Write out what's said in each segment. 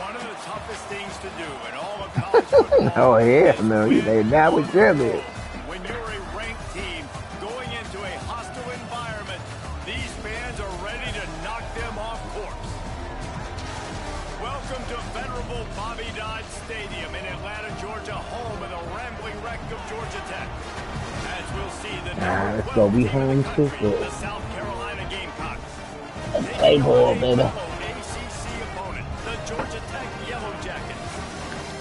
One of the toughest things to do in all of college football. Oh, yeah, no, they now with Jimmy. When you're a ranked team going into a hostile environment, these fans are ready to knock them off course. Welcome to venerable Bobby Dodd Stadium in Atlanta, Georgia, home of the rambling wreck of Georgia Tech. As we'll see the let's go. We home too. the South Carolina Gamecocks. Let's play ball, baby. ACC opponent, the Georgia Tech Yellow Jackets.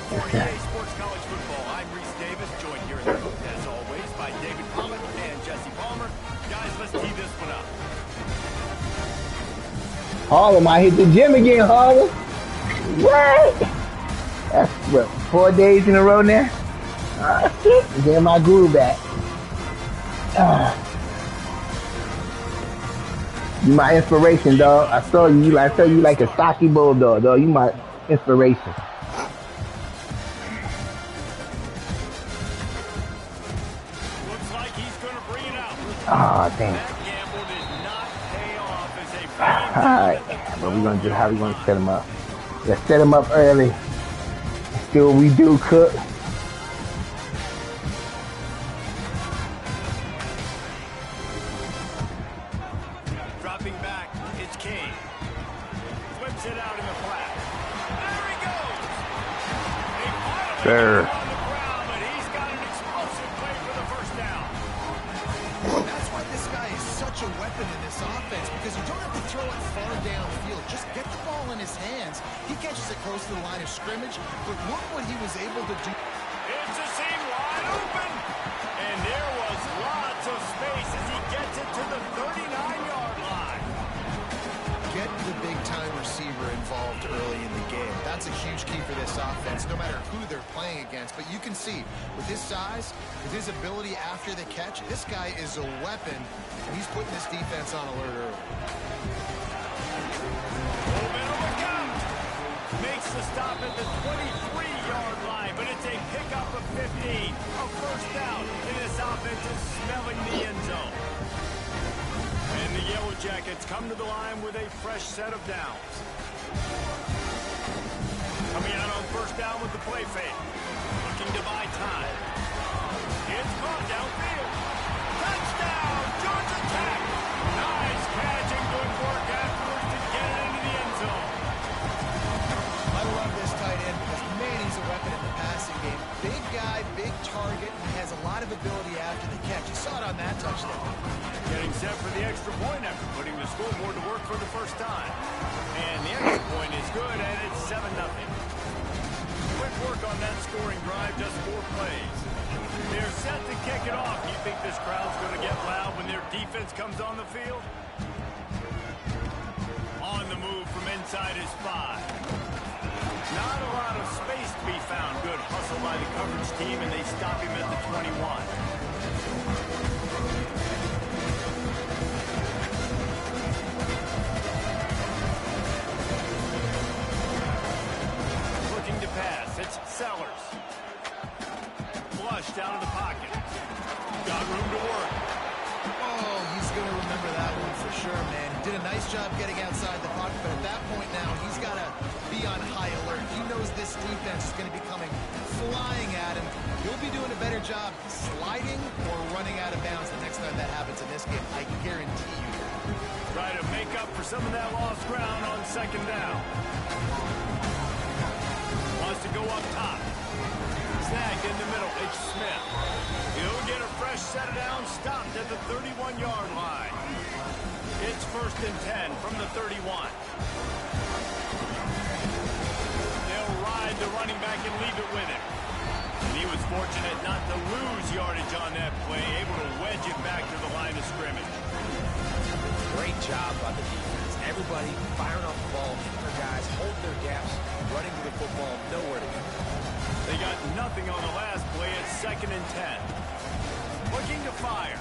For EA Sports College Football, I'm Reese Davis, joined here in the booth, as always, by David Pollock and Jesse Palmer. Guys, let's tee this one up. Harlem, I hit the gym again, Harlem. What? That's what, 4 days in a row now? Shit. Get my groove back. You my inspiration, dog. I saw you like a stocky bulldog, dog. You my inspiration. Looks like he's gonna bring it out. Oh, damn. That gamble did not pay off as a Alright, but we're gonna do how we gonna set him up. Let's set him up early. See what we do, Cook. dropping back. It's King. Flips it out in the flat. There he goes. Sir. On the ground, but he's got an explosive play for the first down. That's why this guy is such a weapon in this offense, because you don't have to throw it far downfield. Just get the ball in his hands. He catches it close to the line of scrimmage, but look what he was able to do. It's a seam wide open. And there was lots of space as he gets it to the 39-yard line. Get the big-time receiver involved early in the game. That's a huge key for this offense, no matter who they're playing against. But you can see, with his size, with his ability after the catch, this guy is a weapon, and he's putting this defense on alert early. Makes the stop at the 23-yard line, but it's a pickup of 15. A first down, and this offense is smelling the end zone. And the Yellow Jackets come to the line with a fresh set of downs. Coming out on first down with the play fake. Looking to buy time. It's caught downfield. Touchdown, Georgia Tech. Nice catch and good work afterwards to get it into the end zone. I love this tight end because, man, he's a weapon in the passing game. Big guy, big target, and he has a lot of ability after the catch. You saw it on that touchdown. Getting set for the extra point after putting the scoreboard to work for the first time. And the extra point is good, and it's 7-0. Quick work on that scoring drive, just 4 plays. They're set to kick it off. You think this crowd's going to get loud when their defense comes on the field? On the move from inside his 5. Not a lot of space to be found. Good hustle by the coverage team, and they stop him at the 21. Looking to pass. It's Sellers. Flush down in the pocket. Got room to work. Oh, he's going to remember that one for sure, man. He did a nice job getting outside the pocket, but at that point now, he's got to be on high alert. He knows this defense is going to be coming flying at him. He'll be doing a better job sliding or running out of bounds the next time that happens in this game. I guarantee you that. Try to make up for some of that lost ground on second down. Wants to go up top. Snagged in the middle. It's Smith. He'll get a fresh set of downs, stopped at the 31-yard line. It's 1st and 10 from the 31. They'll ride the running back and leave it with him. And he was fortunate not to lose yardage on that play, able to wedge it back to the line of scrimmage. Great job by the defense. Everybody firing off the ball, hitting their guys, holding their gaps, running to the football, nowhere to go. They got nothing on the last play. It's 2nd and 10. Looking to fire.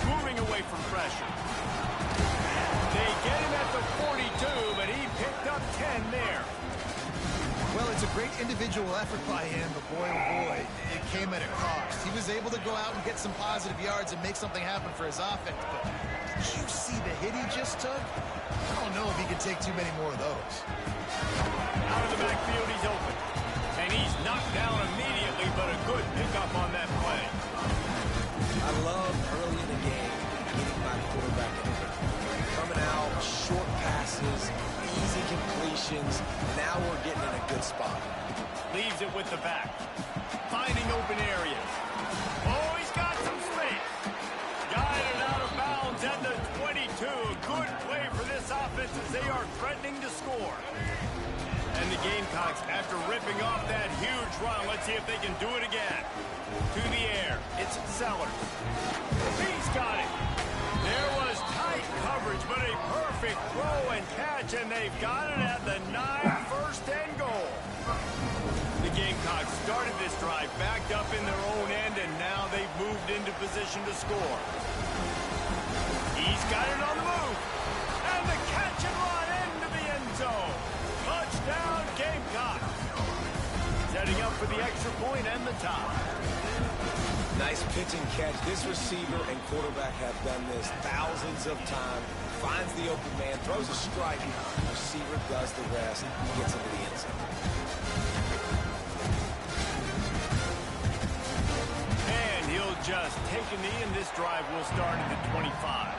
Moving away from pressure. They get him at the 42, but he picked up 10 there. Well, it's a great individual effort by him, but boy, oh boy, it came at a cost. He was able to go out and get some positive yards and make something happen for his offense, but Did you see the hit he just took? I don't know if he can take too many more of those. Out of the backfield, he's open. And he's knocked down immediately, but a good pickup on that play. I love early in the game getting my quarterback in there. Coming out, short passes, easy completions. Now we're getting in a good spot. Leaves it with the back. Finding open areas. Oh, he's got some space. Guided out of bounds at the 22. A good play for this offense as they are threatening to score. And the Gamecocks, after ripping off that huge run, let's see if they can do it again. To the air. It's Sellers. He's got it. There was tight coverage, but a perfect throw and catch, and they've got it at the 9, first and goal. The Gamecocks started this drive backed up in their own end, and now they've moved into position to score. He's got it on the move. And the catch and run into the end zone. Touchdown, Gamecocks. Setting up for the extra point and the tie. Nice pitch and catch. This receiver and quarterback have done this thousands of times. Finds the open man, throws a strike. Receiver does the rest. Gets into the end zone. And he'll just take a knee, and this drive will start at the 25.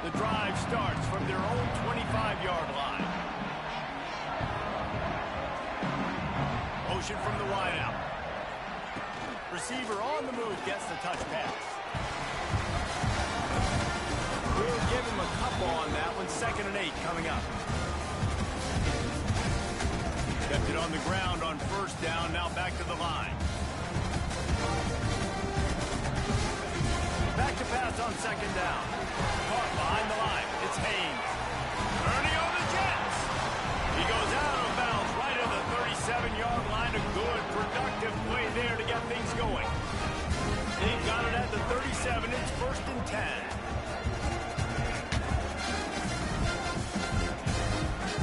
The drive starts from their own 25-yard line. Motion from the wideout. Receiver on the move gets the touch pass. We'll give him a couple on that one. 2nd and 8 coming up. Kept it on the ground on 1st down. Now back to the line. Back to pass on 2nd down. Caught behind the line. It's Haynes. Ernie on the Jets. He goes out of bounds right at the 37-yard line. A good, productive play there to get things going. They've got it at the 37. It's 1st and 10.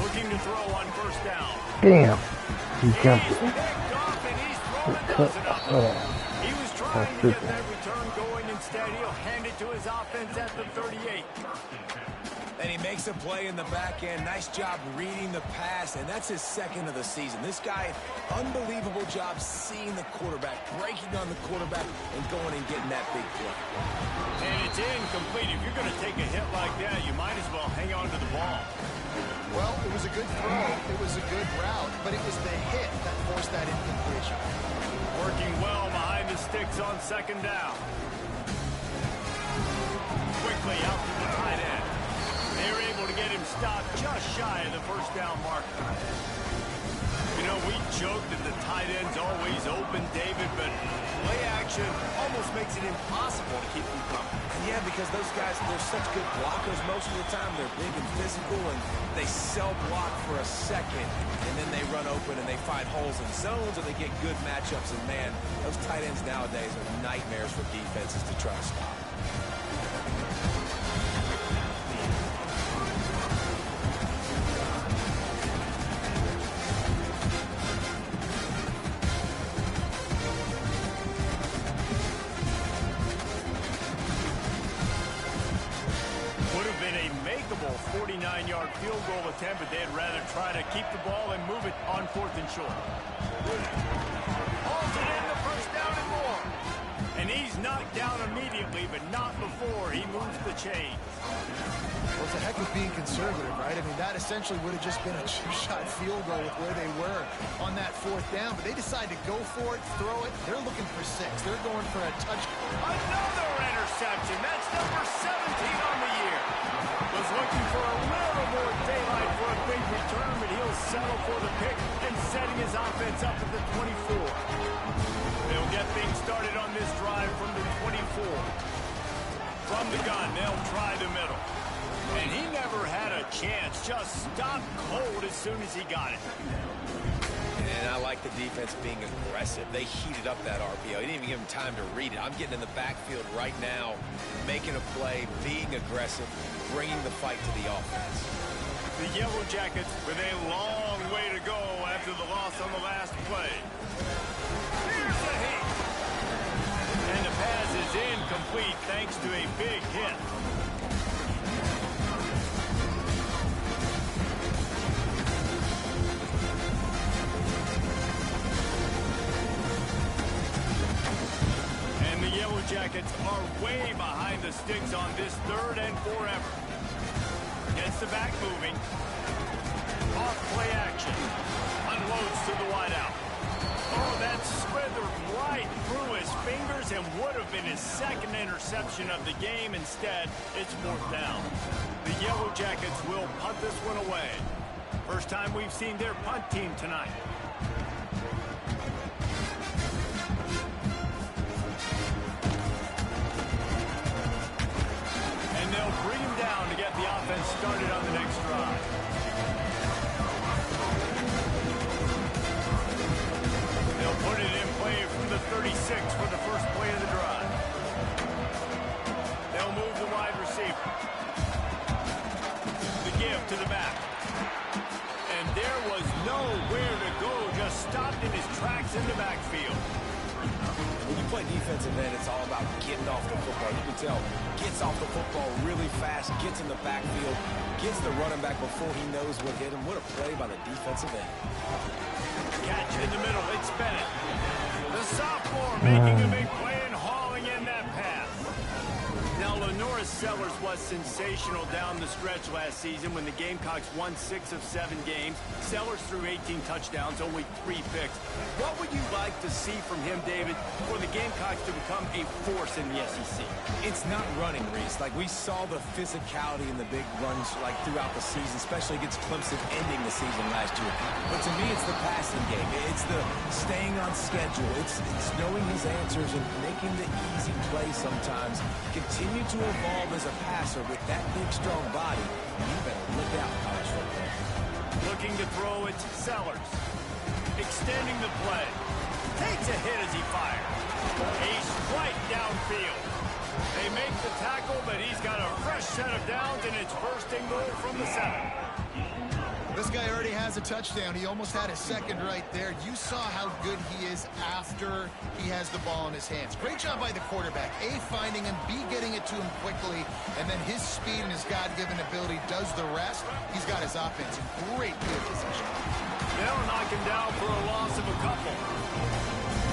Looking to throw on 1st down. Damn. He jumped. He's picked off and he's thrown a dozen of them. He was trying to get that return going. Instead, he'll hand it to his offense at the 38. And he makes a play in the back end. Nice job reading the pass, and that's his 2nd of the season. This guy, unbelievable job seeing the quarterback, breaking on the quarterback, and going and getting that big play. And it's incomplete. If you're going to take a hit like that, you might as well hang on to the ball. Well, it was a good throw. It was a good route, but it was the hit that forced that incompletion. Working well behind the sticks on 2nd down. Quickly out to the tight end. They were able to get him stopped just shy of the 1st down marker. You know, we joke that the tight end's always open, David, but play action almost makes it impossible to keep them coming. Yeah, because those guys, they're such good blockers most of the time. They're big and physical, and they sell block for a second, and then they run open and they find holes in zones, or they get good matchups. And, man, those tight ends nowadays are nightmares for defenses to try to stop. Would have been a makeable 49-yard field goal attempt, but they'd rather try to keep the ball and move it on 4th and short. Hauls it in the 1st down and more. And he's knocked down immediately, but not before he moves the chains. Well, it's a heck of being conservative, right? I mean, that essentially would have just been a chip-shot field goal with where they were on that 4th down. But they decided to go for it, throw it. They're looking for 6. They're going for a touchdown. Another interception. That's number 17 on the year. Was looking for a little more daylight for a big return, but he'll settle for the pick and setting his offense up at the 24. They'll get things started on this drive from the 24. From the gun, they'll try the middle. And he never had a chance. Just stopped cold as soon as he got it. And I like the defense being aggressive. They heated up that RPO. He didn't even give him time to read it. I'm getting in the backfield right now, making a play, being aggressive, bringing the fight to the offense. The Yellow Jackets with a long way to go after after the loss on the last play. Here's the heat. And the pass is incomplete thanks to a big hit. And the Yellow Jackets are way behind the sticks on this 3rd and 4 effort. Gets the back moving. Off play action. Unloads to the wideout. Oh, that slithered right through his fingers and would have been his 2nd interception of the game. Instead, it's 4th down. The Yellow Jackets will punt this one away. First time we've seen their punt team tonight. And they'll bring him down to get the offense started on the next drive. They'll put it in play from the 36 for the first play of the drive. They'll move the wide receiver. The give to the back. And there was nowhere to go, just stopped in his tracks in the backfield. When you play defensive end, it's all about getting off the football. You can tell, gets off the football really fast, gets in the backfield, gets the running back before he knows what hit him. What a play by the defensive end. Catch in the middle, it's Bennett. The sophomore making a big play and hauling in that pass. Now, Lenora Sellers was sensational down the stretch last season when the Gamecocks won 6 of 7 games. Sellers threw 18 touchdowns, only 3 picks. What would you like to see from him, David, for the Gamecocks to become a force in the SEC? It's not running, Reese. Like, we saw the physicality in the big runs, like, throughout the season, especially against Clemson ending the season last year. But to me, it's the passing game. It's the staying on schedule. It's knowing his answers and making the easy play sometimes. Continue to evolve as a passer with that big, strong body. You better look out, college football. Looking to throw it, Sellers. Extending the play. Takes a hit as he fires. A strike downfield. They make the tackle, but he's got a fresh set of downs, and it's 1st and goal from the 7. This guy already has a touchdown. He almost had a 2nd right there. You saw how good he is after he has the ball in his hands. Great job by the quarterback. A, finding him, B, getting it to him quickly, and then his speed and his God-given ability does the rest. He's got his offense in great field position. They'll knock him down for a loss of a couple.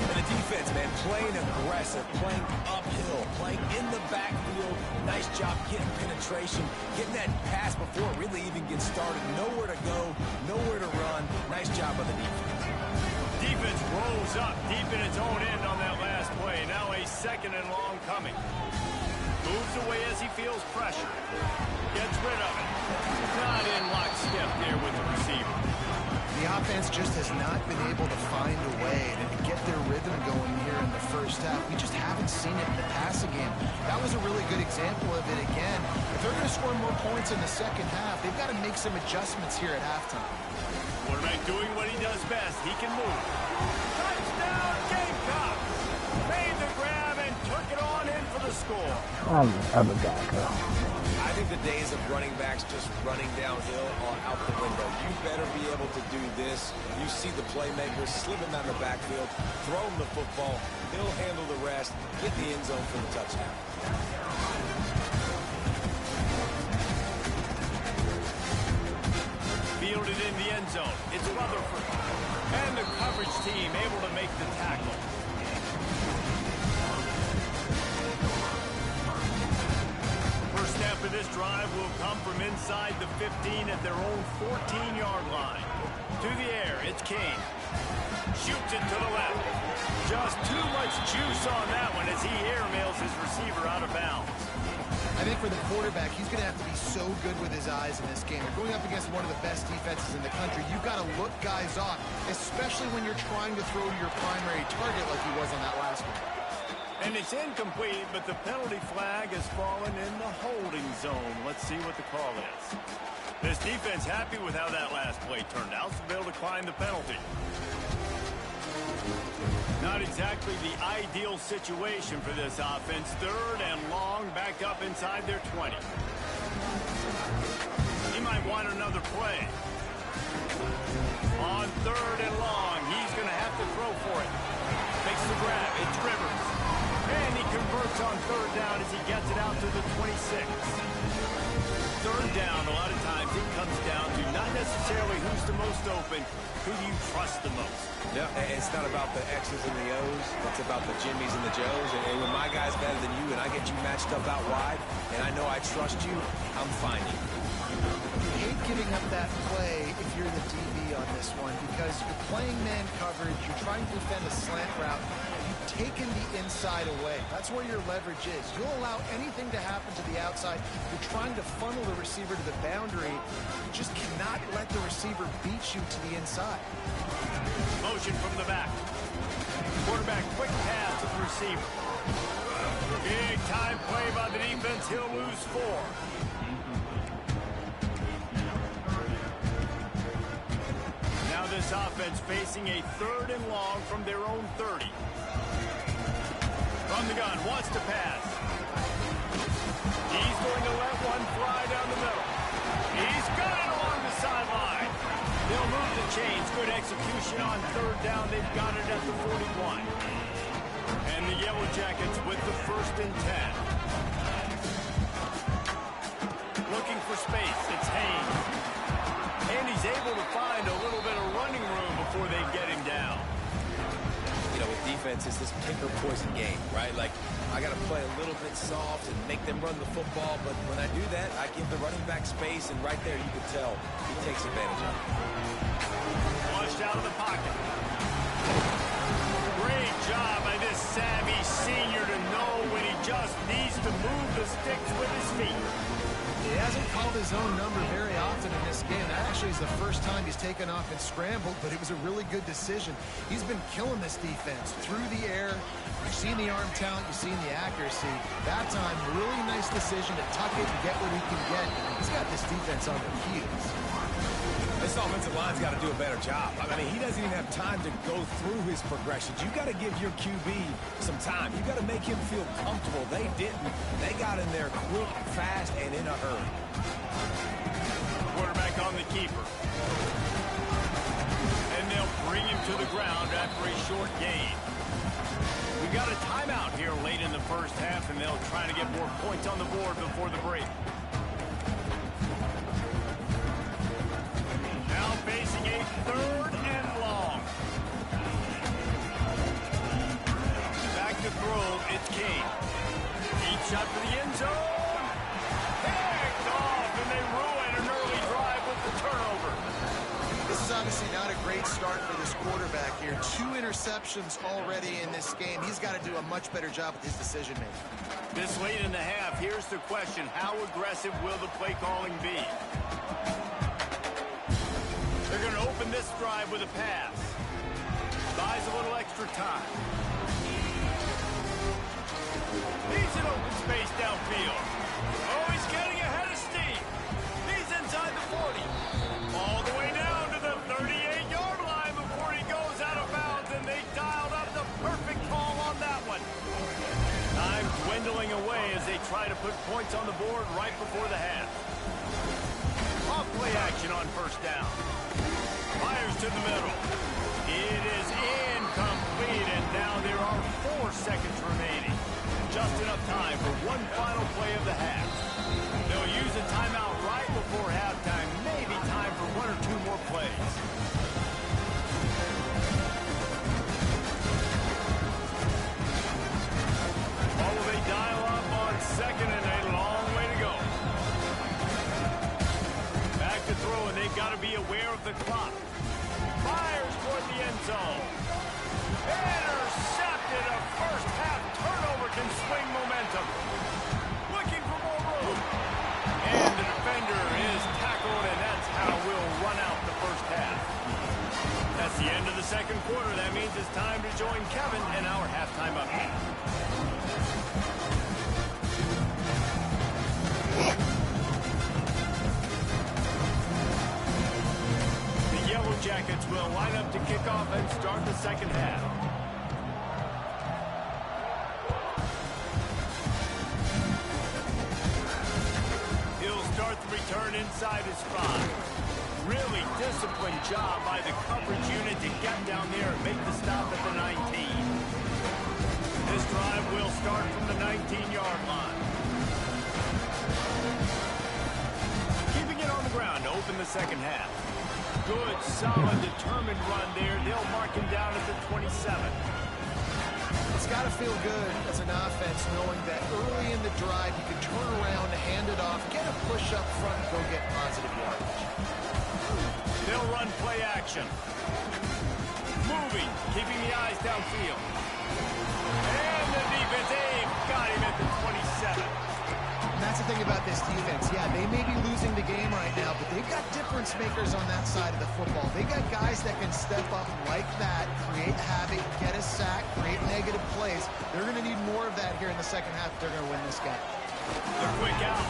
And the defense, man, playing aggressive, playing uphill, playing in the backfield. Nice job getting penetration, getting that pass before it really even gets started. Nowhere to go, nowhere to run. Nice job by the defense. Defense rolls up deep in its own end on that last play. Now a 2nd and long coming. Moves away as he feels pressure. Gets rid of it. Not in lockstep there with the receiver. The offense just has not been able to find a way to get their rhythm going here in the first half. We just haven't seen it in the passing game. That was a really good example of it again. If they're going to score more points in the 2nd half, they've got to make some adjustments here at halftime. Quarterback doing what he does best. He can move. Touchdown, Gamecocks! Made the grab and took it on in for the score. I'm the other guy, girl. I think the days of running backs just running downhill are out the window. You better be able to do this. You see the playmakers slipping down the backfield, throw him the football, he'll handle the rest, get the end zone for the touchdown. Fielded in the end zone. It's Rutherford. And the coverage team able to make the tackle. First snap of this drive will come from inside the 15 at their own 14-yard line. To the air, it's Kane. Shoots it to the left. Just too much juice on that one as he airmails his receiver out of bounds. I think for the quarterback, he's going to have to be so good with his eyes in this game. You're going up against one of the best defenses in the country. You've got to look guys off, especially when you're trying to throw to your primary target like he was on that last one. And it's incomplete, but the penalty flag has fallen in the holding zone. Let's see what the call is. This defense happy with how that last play turned out, so they'll decline the penalty. Not exactly the ideal situation for this offense. 3rd and long, back up inside their 20. He might want another play. On 3rd and long, he's going to have to throw for it. Makes the grab. It's Rivers. And he converts on 3rd down as he gets it out to the 26. 3rd down, a lot of times it comes down to not necessarily who's the most open, who do you trust the most? Yeah, it's not about the X's and the O's. It's about the Jimmies and the Joes. And when my guy's better than you and I get you matched up out wide and I know I trust you, I'm finding. You hate giving up that play if you're the DB on this one because you're playing man coverage, you're trying to defend a slant route, you've taken the inside away. That's where your leverage is. You'll allow anything to happen to the outside. You're trying to funnel the receiver to the boundary. You just cannot let the receiver beat you to the inside. Motion from the back. Quarterback, quick pass to the receiver. Big time play by the defense. He'll lose 4. Now this offense facing a 3rd and long from their own 30. From the gun, wants to pass. He's going to let one fly down the middle. He's got it along the sideline. They'll move the chains. Good execution on 3rd down. They've got it at the 41. And the Yellow Jackets with the 1st and 10. Looking for space. It's Haynes. And he's able to find a little bit of running room before they get him down. You know, with defense, it's this pick or poison game, right? Like, I got to play a little bit soft and make them run the football, but when I do that, I give the running back space, and right there you can tell he takes advantage of it. Flushed out of the pocket. Great job by this savvy senior to know when he just needs to move the sticks with his feet. He hasn't called his own number very often in this game. That actually is the first time he's taken off and scrambled, but it was a really good decision. He's been killing this defense through the air. You've seen the arm talent, you've seen the accuracy. That time, really nice decision to tuck it and get what he can get. He's got this defense on their heels. This offensive line's got to do a better job. I mean, he doesn't even have time to go through his progressions. You got to give your QB some time. You got to make him feel comfortable. They didn't. They got in there quick, fast, and in a hurry. Quarterback on the keeper. And they'll bring him to the ground after a short gain. We got a timeout here late in the first half, and they'll try to get more points on the board before the break. Now facing a 3rd and long. Back to throw, it's King. Deep shot for the end zone. Picked off, and they ruin an early drive with the turnover. This is obviously not a great start for this quarterback here. 2 interceptions already in this game. He's got to do a much better job with his decision-making. This late in the half, here's the question. How aggressive will the play calling be? They're going to open this drive with a pass. Buys a little extra time. He's in open space downfield. Oh, he's getting ahead of steam. He's inside the 40. All the way down to the 38-yard line before he goes out of bounds, and they dialed up the perfect call on that one. Time dwindling away as they try to put points on the board right before the half. Off play action on 1st down. Fires to the middle. It is incomplete, and now there are 4 seconds remaining. Just enough time for one final play of the half. They'll use a timeout right before halftime. Maybe time for 1 or 2 more plays. Oh, they dial up on 2nd and a long way to go. Back to throw, and they've got to be aware of the clock. Fires toward the end zone. Intercepted. A first half turnover can swing momentum. Looking for more room. And the defender is tackled, and that's how we'll run out the first half. That's the end of the 2nd quarter. That means it's time to join Kevin in our halftime update. Jackets will line up to kick off and start the 2nd half. He'll start the return inside his 5. Really disciplined job by the coverage unit to get down there and make the stop at the 19. This drive will start from the 19-yard line. Keeping it on the ground to open the second half. Good, solid, determined run there. They'll mark him down at the 27. It's got to feel good as an offense knowing that early in the drive you can turn around, hand it off, get a push up front, and go get positive yardage. They'll run play action. Moving, keeping the eyes downfield. And the defense, got him at the 27. And that's the thing about this defense. Yeah, they may be losing the game right now, but they've got difference makers on that side of the football. They got guys that can step up like that, create havoc, get a sack, create negative plays. They're going to need more of that here in the second half if they're going to win this game. The quick out.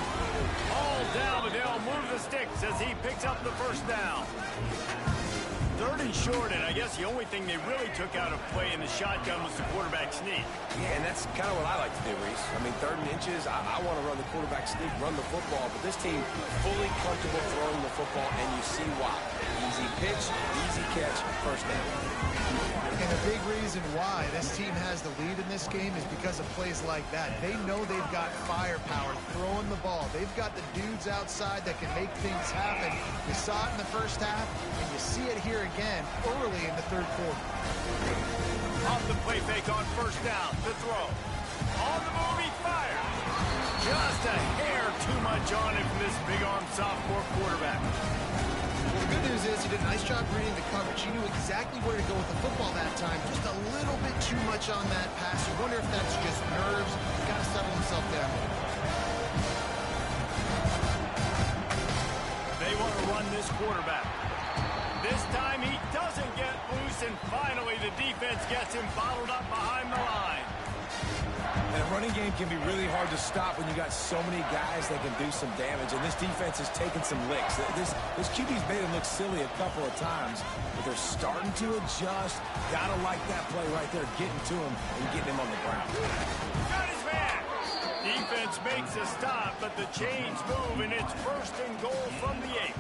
All down, but they'll move the sticks as he picks up the first down. Third and short, and I guess the only thing they really took out of play in the shotgun was the quarterback sneak. Yeah, and that's kind of what I like to do, Reese. I mean, 3rd and inches, I want to run the quarterback sneak, run the football, but this team fully comfortable throwing the football, and you see why. Easy pitch, easy catch, first down. And a big reason why this team has the lead in this game is because of plays like that. They know they've got firepower throwing the ball. They've got the dudes outside that can make things happen. You saw it in the first half, and you see it here again early in the 3rd quarter. Off the play fake on first down, the throw. On the move, he fires. Just a hair too much on him from this big-arm sophomore quarterback. Well, the good news is he did a nice job reading the coverage. He knew exactly where to go with the football that time. Just a little bit too much on that pass. You wonder if that's just nerves. He's got to settle himself down. They want to run this quarterback. This time he doesn't get loose, and finally the defense gets him bottled up behind the line. And a running game can be really hard to stop when you got so many guys that can do some damage, and this defense is taking some licks. This QB's made him look silly a couple of times, but they're starting to adjust. Gotta like that play right there, getting to him and getting him on the ground. Got his man. Defense makes a stop, but the chains move, and it's 1st and goal from the 8.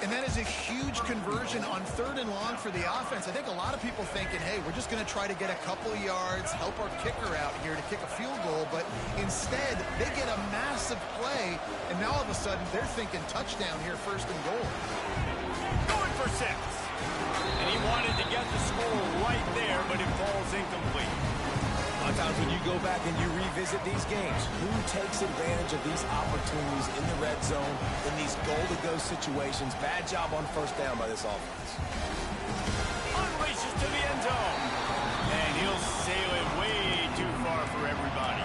And that is a huge conversion on 3rd and long for the offense. I think a lot of people thinking, hey, we're just going to try to get a couple of yards, help our kicker out here to kick a field goal. But instead, they get a massive play, and now all of a sudden they're thinking touchdown here, 1st and goal. Going for 6. And he wanted to get the score right there, but it falls incomplete. A lot of times when you go back and you revisit these games, who takes advantage of these opportunities in the red zone, in these goal-to-go situations? Bad job on first down by this offense. Unleashes to the end zone. And he'll sail it way too far for everybody.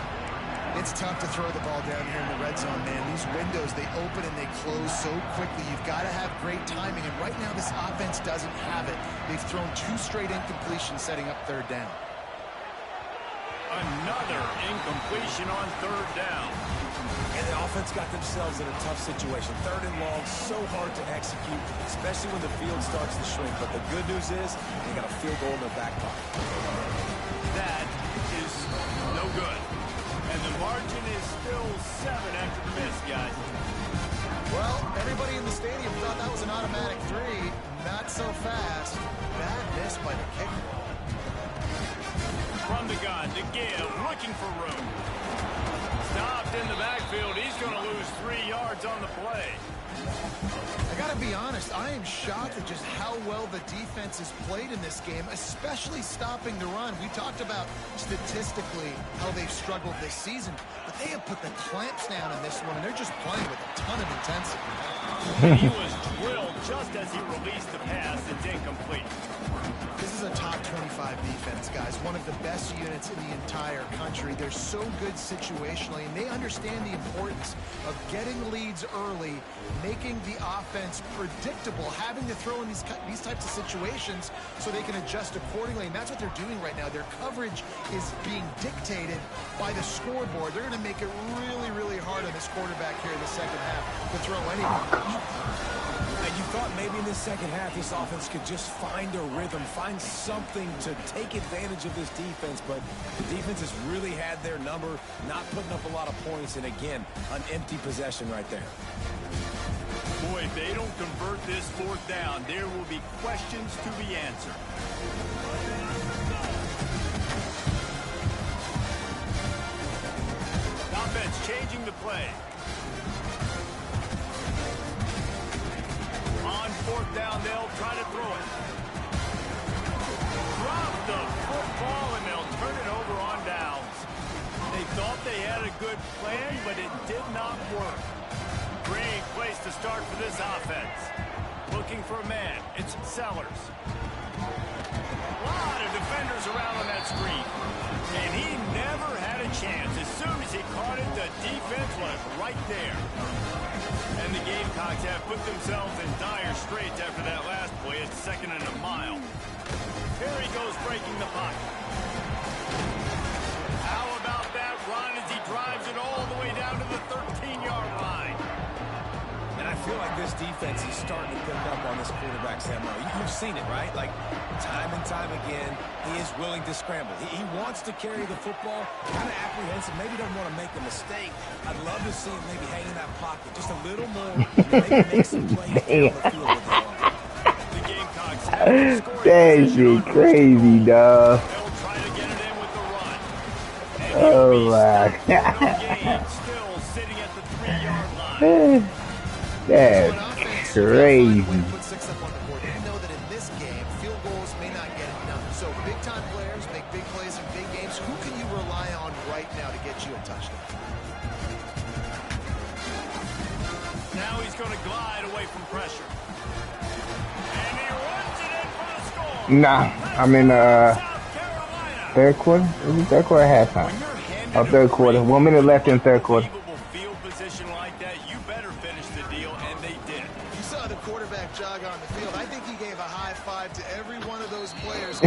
It's tough to throw the ball down here in the red zone, man. These windows, they open and they close so quickly. You've got to have great timing, and right now this offense doesn't have it. They've thrown 2 straight incompletions setting up 3rd down. Another incompletion on 3rd down. And the offense got themselves in a tough situation. 3rd and long, so hard to execute, especially when the field starts to shrink. But the good news is they got a field goal in their back pocket. That is no good. And the margin is still 7 after the miss, guys. Well, everybody in the stadium thought that was an automatic 3. Not so fast. Bad miss by the kicker. From the gun to give, looking for room. Stopped in the backfield. He's going to lose 3 yards on the play. I got to be honest, I am shocked at just how well the defense has played in this game, especially stopping the run. We talked about statistically how they've struggled this season, but they have put the clamps down in this one, and they're just playing with a ton of intensity. He was drilled just as he released the pass. It's incomplete. This is a top 25 defense, guys. One of the best units in the entire country. They're so good situationally, and they understand the importance of getting leads early, making the offense predictable, having to throw in these types of situations so they can adjust accordingly. And that's what they're doing right now. Their coverage is being dictated by the scoreboard. They're going to make it really, really hard on this quarterback here in the second half to throw anything. And you thought maybe in the second half this offense could just find a rhythm, find something to take advantage of this defense, but the defense has really had their number, not putting up a lot of points, and again, an empty possession right there. Boy, if they don't convert this 4th down, there will be questions to be answered. Offense changing the play. On 4th down, they'll try to throw it. Drop the football, and they'll turn it over on downs. They thought they had a good plan, but it did not work. Great place to start for this offense. Looking for a man. It's Sellers. A lot of defenders around on that screen. And he never had a chance. As soon as he caught it, the defense was right there. And the Gamecocks have put themselves in dire straits after that last play. It's 2nd and a mile. Here he goes breaking the pocket. How about that run as he drives it all the way down to the 13-yard line? And I feel like this defense is starting to pick up on this quarterback's MO. You've seen it, right? Like, time and time again, he is willing to scramble. He wants to carry the football, kind of apprehensive, maybe don't want to make a mistake. I'd love to see him maybe hang in that pocket just a little more, maybe make some plays down the field with the ball. The Gamecocks have scored. That shit crazy, dog. They'll try to get it in with the run. And Oh he'll my be stopped. No gain, still sitting at the 3-yard line. That's crazy. Put 6 up on the board. You know that in this game, field goals may not get it done. So big-time players make big plays in big games. Who can you rely on right now to get you a touchdown? Now he's going to glide away from pressure. And he runs it in for the score. Nah, I'm in South Carolina. 3rd quarter. Is it 3rd quarter or halftime? When you're handed Oh, 3rd quarter. 1 minute left in 3rd quarter. unbelievable field position like that, you better finish the deal, and they did. You saw the quarterback jog on the field. I think he gave a high five to every one of those players.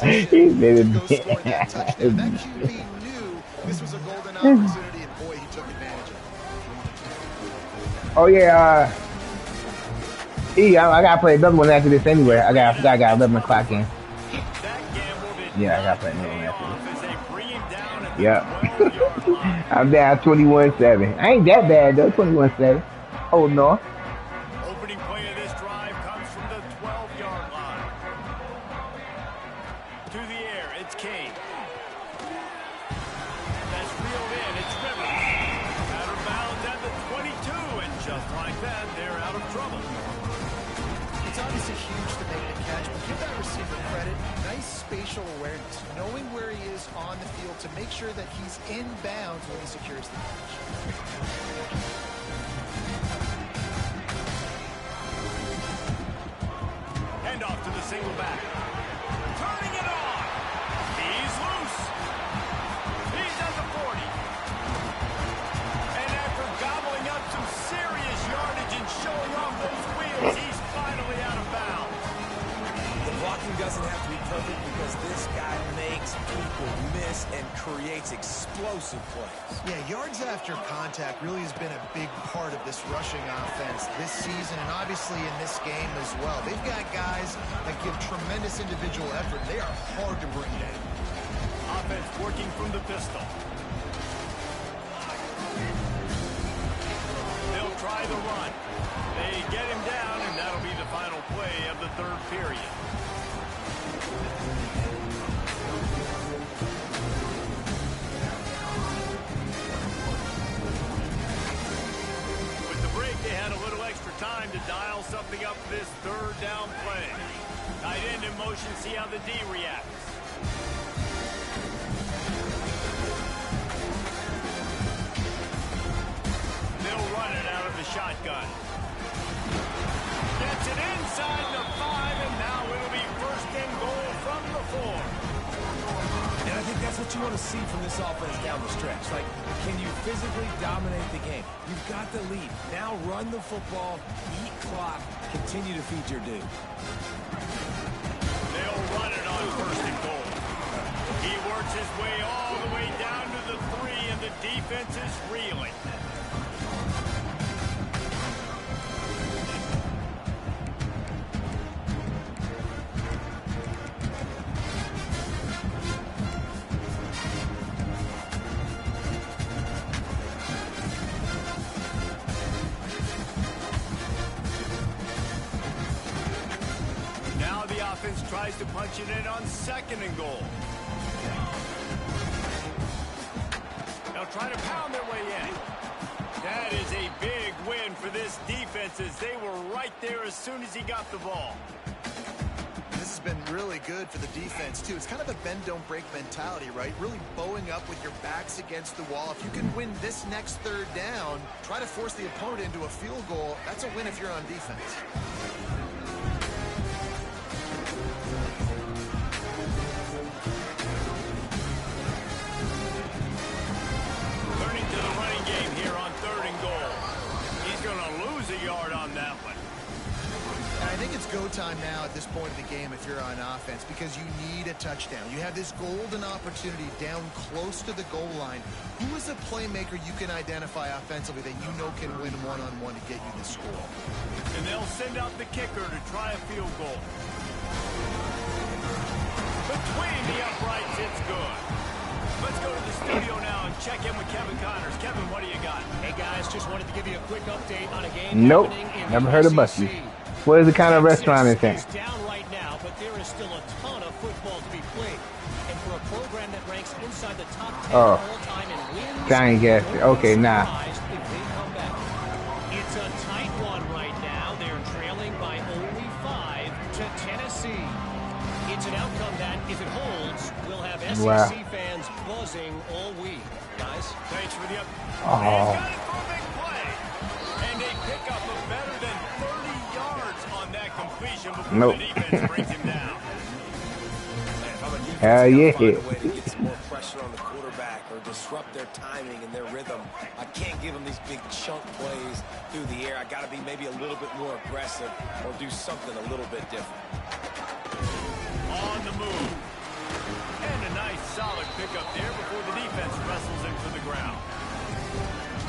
He did it. Go score that touchdown. That QB knew this was a golden opportunity, and boy, he took advantage of it. Oh yeah, I gotta play another one after this anyway. I got 11 o'clock in. That gamble did Yeah, I not gotta play another one pay after off as they bring him down at the Yep. 12-yard line. I'm down 21-7. I ain't that bad though. 21-7. Oh no. Opening play of this drive comes from the 12-yard line. To the air, it's Kane. That's reeled in, it's Rivers. Out of bounds at the 22, and just like that, they're out of trouble. It's obviously huge to make the catch, but give that receiver credit. Nice spatial awareness, knowing where he is on the field to make sure that he's in bounds when he secures the catch. Handoff to the single back. Turning it on. He's loose. He's at the 40. And after gobbling up some serious yardage and showing off those wheels, he's finally out of bounds. The blocking doesn't have to be perfect because this guy makes people miss and creates explosive plays. Yeah, yards after contact really has been a big part of this rushing offense this season and obviously in this game as well. They've got guys that give tremendous individual effort. They are hard to bring down. Offense working from the pistol. They'll try the run. They get him down, and that'll be the final play of the 3rd period. With the break, they had a little extra time to dial something up for this 3rd down play. Tight end in motion, see how the D reacts. They'll run it out of the shotgun. Gets it inside the 5, and now it'll be 1st and goal from the 4. And I think that's what you want to see from this offense down the stretch. Like, can you physically dominate the game? You've got the lead. Now run the football, eat clock, continue to feed your dude. They'll run it on 1st and goal. He works his way all the way down to the 3, and the defense is reeling. tries to punch it in on 2nd and goal. They'll try to pound their way in. That is a big win for this defense as they were right there as soon as he got the ball. This has been really good for the defense, too. It's kind of a bend-don't-break mentality, right? Really bowing up with your backs against the wall. If you can win this next 3rd down, try to force the opponent into a field goal. That's a win if you're on defense. Turning to the running game here on 3rd and goal. He's going to lose a yard on that one. And I think it's go time now at this point of the game if you're on offense because you need a touchdown. You have this golden opportunity down close to the goal line. Who is a playmaker you can identify offensively that you know can win one-on-one to get you the score? And they'll send out the kicker to try a field goal. Between the uprights, it's good. Let's go to the studio now and check in with Kevin Connors. Kevin, what do you got? Hey guys, just wanted to give you a quick update on a game Nope, happening in never the heard of SEC. Bucky. What is the kind of restaurant it's in? It's down right now, but there is still a ton of football to be played. And for a program that ranks inside the top 10 all time in wins, Giant gas. Okay, nah. if they come back. It's a tight one right now. They're trailing by only 5 to Tennessee. It's an outcome that, if it holds, will have SEC fans buzzing all week. Guys, Thanks for the up. Oh. He's got it for a big play. And a pickup of better than 30 yards on that completion before the defense brings him down. Hell yeah. Find a way to get some more pressure on the quarterback or disrupt their timing and their rhythm. I can't give them these big chunk plays through the air. I got to be maybe a little bit more aggressive or do something a little bit different. On the move. And a nice solid pickup there before the defense wrestles him to the ground.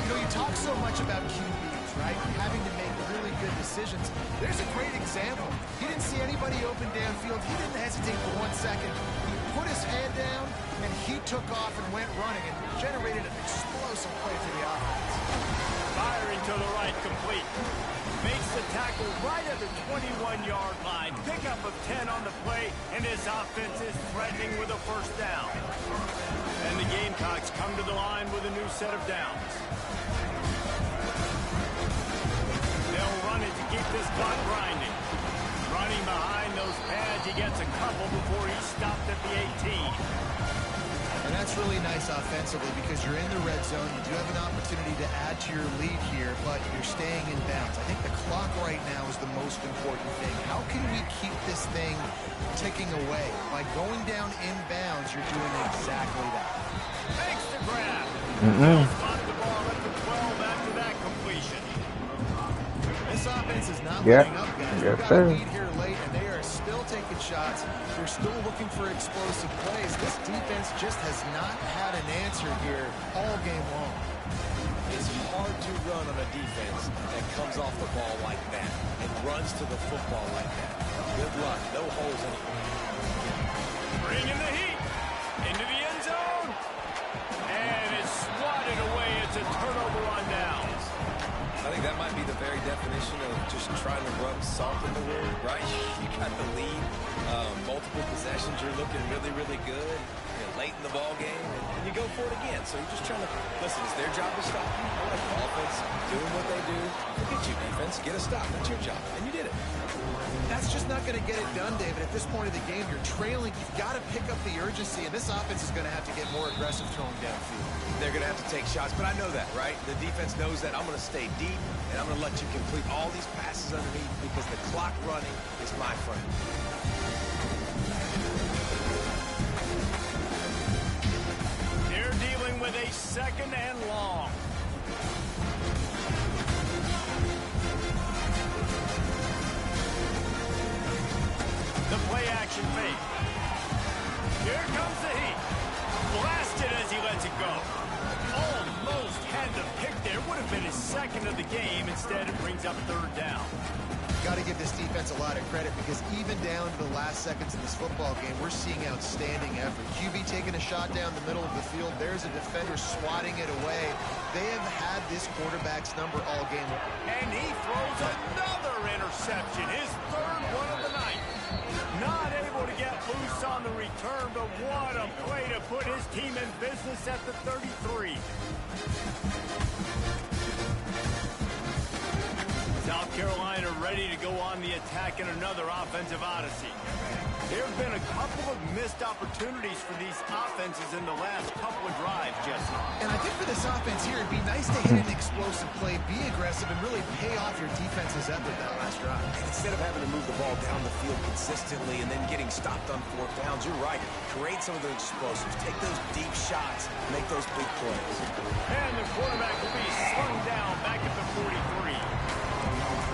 You know, you talk so much about QBs, right? Having to make really good decisions. There's a great example. He didn't see anybody open downfield. He didn't hesitate for 1 second. He put his head down, and he took off and went running and generated an explosive play for the offense. Firing to the right, complete. Makes the tackle right at the 21-yard line. Pickup of 10 on the play, and his offense is threatening with a 1st down. And the Gamecocks come to the line with a new set of downs. They'll run it to keep this clock grinding. Running behind those pads, he gets a couple before he's stopped at the 18. And that's really nice offensively because you're in the red zone. You do have an opportunity to add to your lead here, but you're staying in bounds. I think the clock right now is the most important thing. How can we keep this thing ticking away? By going down in bounds, you're doing exactly that. Makes the grab. They'll spot the ball at the 12 after that completion. This offense is not Yep. letting up, guys. Yes, They've got sir. a lead here late, and they are still taking shots. They're still looking for explosive plays. This defense just has not had an answer here all game long. It's hard to run on a defense that comes off the ball like that and runs to the football like that. Good luck. No holes anywhere. Bringing the heat into the end zone. And it's swatted away. It's a turnover on downs. I think that might be the very definition of just trying to rub salt in the wound, right? You got the lead, multiple possessions, you're looking really, really good. You're late in the ball game, and you go for it again. So you're just trying to, listen, it's their job to stop you. I like the offense doing what they do. Forget you, defense. Get a stop. That's your job. And you did it. That's just not going to get it done, David. At this point of the game, you're trailing. You've got to pick up the urgency, and this offense is going to have to get more aggressive throwing downfield. They're going to have to take shots, but I know that, right? The defense knows that. I'm going to stay deep, and I'm going to let you complete all these passes underneath because the clock running is my friend. They're dealing with a 2nd and long. The play action fake. Here comes the heat. Blasted as he lets it go. Almost had the pick there. Would have been his 2nd of the game. Instead, it brings up 3rd down. Got to give this defense a lot of credit because even down to the last seconds of this football game, we're seeing outstanding effort. QB taking a shot down the middle of the field. There's a defender swatting it away. They have had this quarterback's number all game. And he throws another interception. His 3rd one of the night. Not able to get loose on the return, but what a play to put his team in business at the 33. South Carolina ready to go on the attack in another offensive odyssey. There have been a couple of missed opportunities for these offenses in the last couple of drives, Jesse. And I think for this offense here, it'd be nice to hit an explosive play, be aggressive, and really pay off your defense's effort that last drive. And instead of having to move the ball down the field consistently and then getting stopped on fourth downs, you're right. Create some of those explosives. Take those deep shots. Make those big plays. And the quarterback will be slung down back at the 43.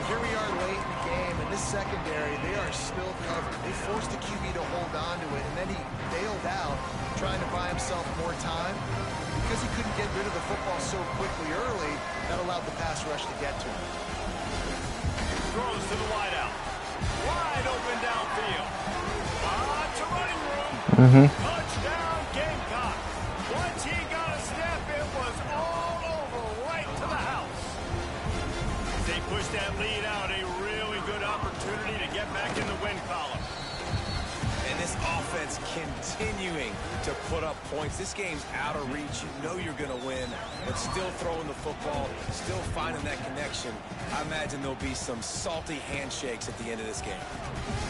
Here we are late in the game, and this secondary, they are still covered. They forced the QB to hold on to it, and then he bailed out, trying to buy himself more time. Because he couldn't get rid of the football so quickly early, that allowed the pass rush to get to him. Throws to the wideout. Wide open downfield. To running room. Touchdown, Gamecock. Once he got a snap, it was all over right to the house. They push that lead out, a really good opportunity to get back in the win column. And this offense continuing to put up points. This game's out of reach. You know you're going to win, but still throwing the football, still finding that connection. I imagine there'll be some salty handshakes at the end of this game.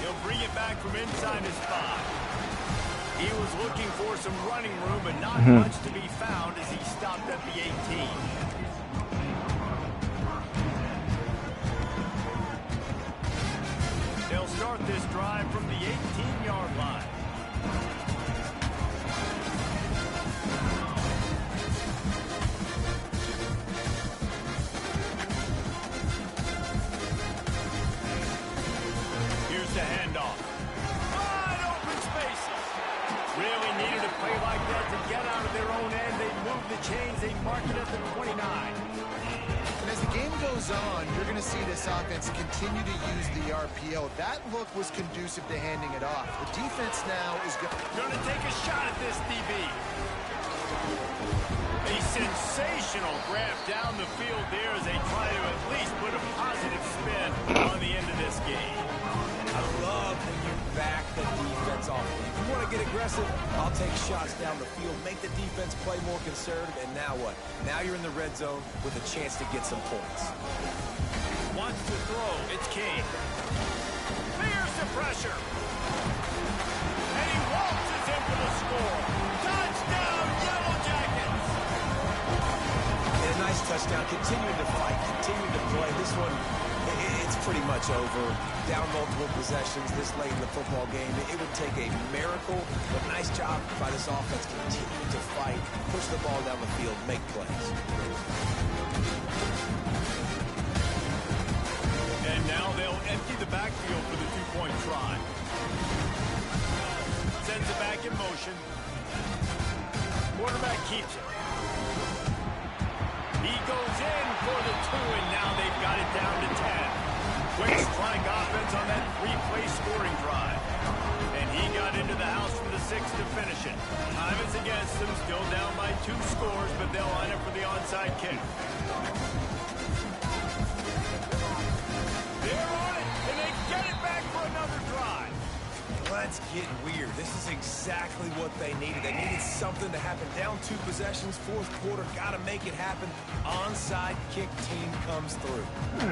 He'll bring it back from inside his 5. He was looking for some running room, but not much to be found as he stopped at the 18. They'll start this drive from the 18-yard line. Here's the handoff. Wide open spaces. Really needed a play like that to get out of their own end. They move the chains. They mark it at the 29. And as the game goes on, you're going to see this offense continue to use the RPO. That look was conducive to handing it off. The defense now is going to take a shot at this, DB. A sensational grab down the field there as they try to at least put a positive spin on the end of this game. I love when you back the defense off. If you want to get aggressive, I'll take shots down the field, make the defense play more conservative, and now what? Now you're in the red zone with a chance to get some points. Wants to throw. It's King. Fears the pressure. And he waltzes in for the score. Touchdown, Yellow Jackets! And a nice touchdown. Continuing to fight, continuing to play. This one, it's pretty much over. Down multiple possessions this late in the football game. It would take a miracle, but nice job by this offense continuing to fight, push the ball down the field, make plays. And now they'll empty the backfield for the two-point try. Sends it back in motion. Quarterback keeps it. He goes in for the 2, and now they've got it down to 10. Quick strike offense on that 3-play scoring drive. And he got into the house from the 6 to finish it. Time is against them, still down by 2 scores, but they'll line up for the onside kick. They're on it, and they get it back for another drive. Let's get weird. This is exactly what they needed. They needed something to happen. Down 2 possessions, fourth quarter, got to make it happen. Onside kick team comes through.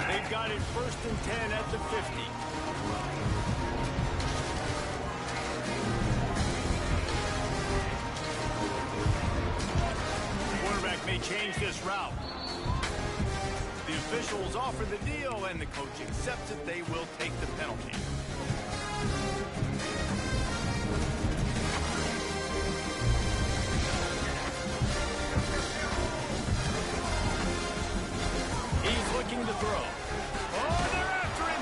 They've got it 1st and 10 at the 50. Quarterback may change this route. The officials offer the deal, and the coach accepts it. They will take the penalty. He's looking to throw. Oh, they're after him.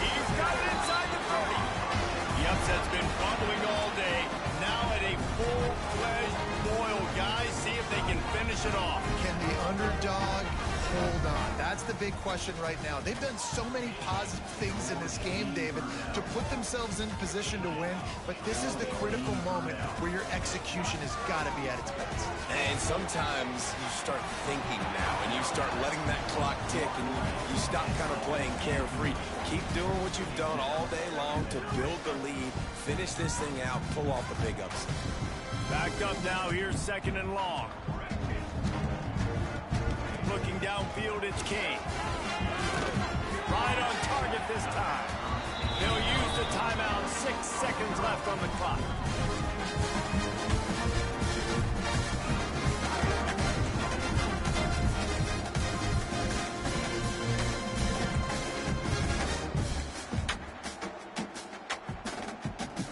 He's got it inside the 30. The upset's been bubbling all day. Now at a full-fledged boil, guys. See if they can finish it off. Can the underdog hold on? That's the big question right now. They've done so many positive things in this game, David, to put themselves in position to win, but this is the critical moment where your execution has got to be at its best. And sometimes you start thinking now, and you start letting that clock tick, and you stop kind of playing carefree. Keep doing what you've done all day long to build the lead, finish this thing out, pull off the big upset. Backed up now, here's 2nd and long. Looking downfield, it's King. Right on target this time. They'll use the timeout, 6 seconds left on the clock.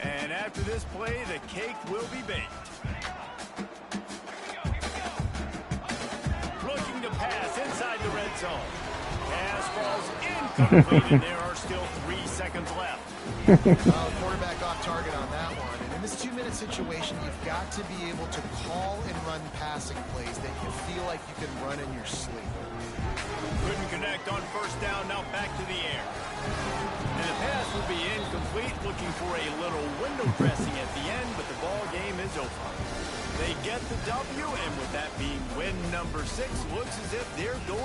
And after this play, the cake will be baked. Looking to pass inside the red zone. Pass falls incomplete, and there are still 3 seconds left. Quarterback off target on that one. And in this 2-minute situation, you've got to be able to call and run passing plays that you feel like you can run in your sleep. Couldn't connect on 1st down, now back to the air. And the pass will be incomplete, looking for a little window dressing at the end, but the ball game is over. They get the W, and with that being win number 6, looks as if they're going